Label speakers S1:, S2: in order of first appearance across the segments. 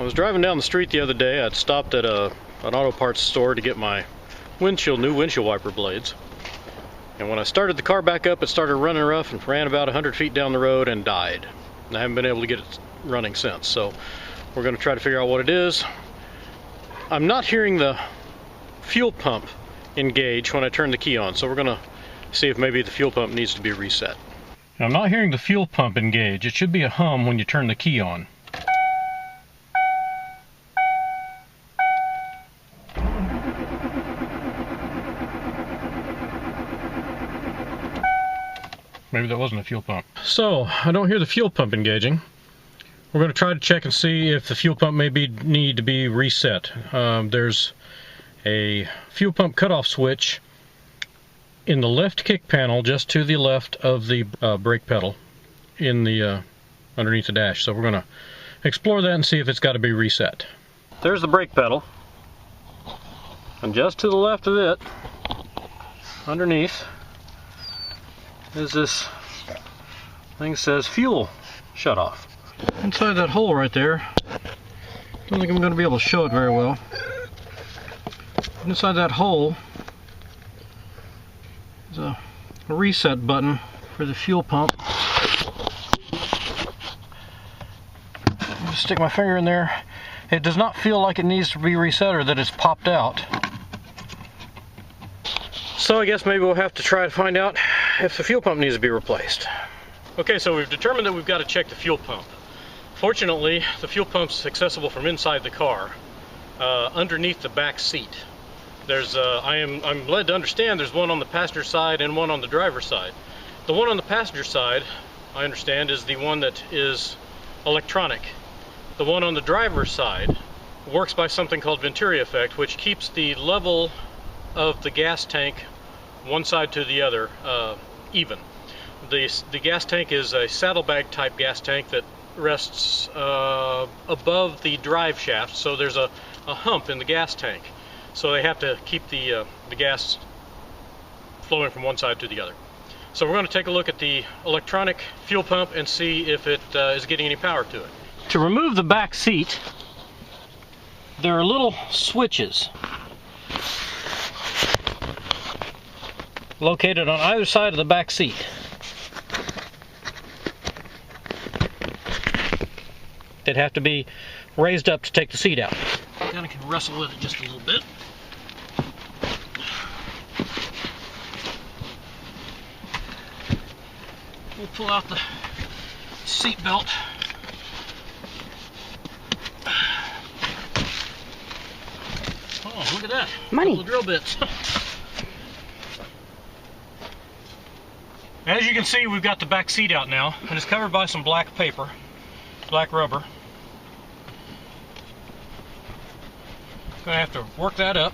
S1: I was driving down the street the other day. I'd stopped at an auto parts store to get my new windshield wiper blades. And when I started the car back up, it started running rough and ran about 100 feet down the road and died. And I haven't been able to get it running since. So we're going to try to figure out what it is. I'm not hearing the fuel pump engage when I turn the key on. So we're going to see if maybe the fuel pump needs to be reset. I'm not hearing the fuel pump engage. It should be a hum when you turn the key on. Maybe that wasn't a fuel pump. So, I don't hear the fuel pump engaging. We're going to try to check and see if the fuel pump maybe need to be reset. There's a fuel pump cutoff switch in the left kick panel, just to the left of the brake pedal, in the underneath the dash. So we're going to explore that and see if it's got to be reset. There's the brake pedal, and just to the left of it, underneath, is this thing says fuel shut off. Inside that hole right there, don't think I'm going to be able to show it very well. Inside that hole is a reset button for the fuel pump. Just stick my finger in there. It does not feel like it needs to be reset or that it's popped out. So I guess maybe we'll have to try to find out if the fuel pump needs to be replaced. Okay, so we've determined that we've got to check the fuel pump. Fortunately, the fuel pump's accessible from inside the car, underneath the back seat. There's, I'm led to understand there's one on the passenger side and one on the driver's side. The one on the passenger side, I understand, is the one that is electronic. The one on the driver's side works by something called Venturi effect, which keeps the level of the gas tank one side to the other even. The gas tank is a saddlebag type gas tank that rests above the drive shaft, so there's a hump in the gas tank. So they have to keep the gas flowing from one side to the other. So we're going to take a look at the electronic fuel pump and see if it is getting any power to it. To remove the back seat, there are little switches located on either side of the back seat. They'd have to be raised up to take the seat out. Kind of can wrestle with it just a little bit. We'll pull out the seat belt. Oh, look at that.
S2: Money.
S1: Couple of drill bits. As you can see, we've got the back seat out now, and it's covered by some black paper, black rubber. Gonna have to work that up.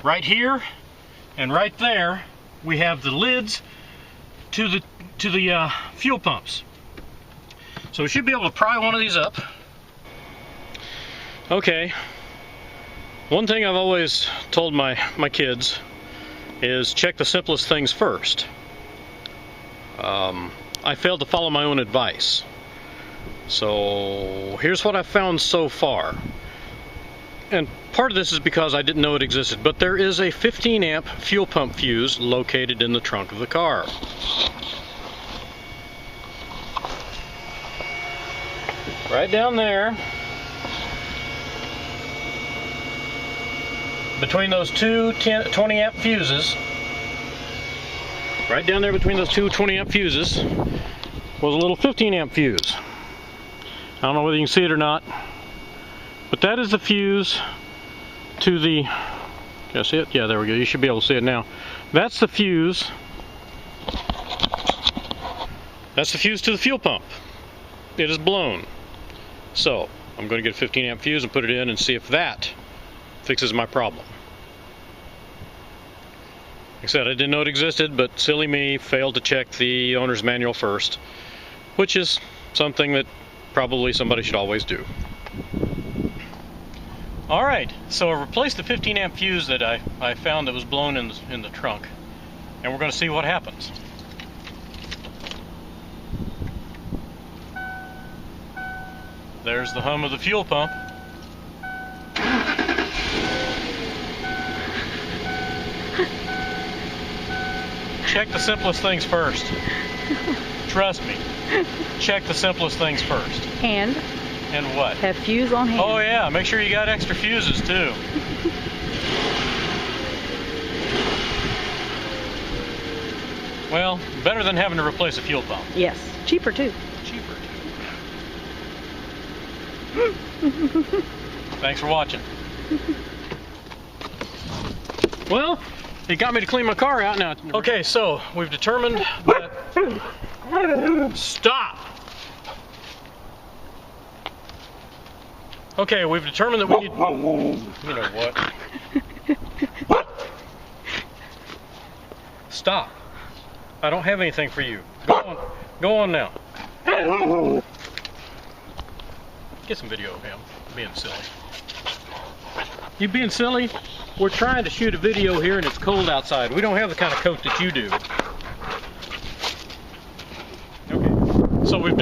S1: Right here, and right there, we have the lids to the fuel pumps. So we should be able to pry one of these up. Okay, one thing I've always told my kids is check the simplest things first. I failed to follow my own advice. So here's what I've found so far. And part of this is because I didn't know it existed, but there is a 15 amp fuel pump fuse located in the trunk of the car. Right down there, between those two 20 amp fuses, right down there between those two 20 amp fuses, was a little 15 amp fuse. I don't know whether you can see it or not, but that is the fuse to the, can I see it? Yeah, there we go. You should be able to see it now. That's the fuse. That's the fuse to the fuel pump. It is blown. So, I'm going to get a 15 amp fuse and put it in and see if that fixes my problem. Like I said, I didn't know it existed, but silly me, failed to check the owner's manual first, which is something that probably somebody should always do. Alright, so I replaced the 15 amp fuse that I found that was blown in the trunk, and we're going to see what happens. There's the hum of the fuel pump. Check the simplest things first. Trust me. Check the simplest things first.
S2: And
S1: what?
S2: have fuse on hand.
S1: Oh yeah, make sure you got extra fuses too. Well, better than having to replace a fuel pump.
S2: Yes, cheaper too.
S1: Cheaper too. Thanks for watching. Well, it got me to clean my car out now. Okay, so we've determined that... Stop! Okay, we've determined that we need... You know what? Stop. I don't have anything for you. Go on. Go on now. Get some video of him being silly. You being silly? We're trying to shoot a video here and it's cold outside. We don't have the kind of coat that you do. Okay, so we've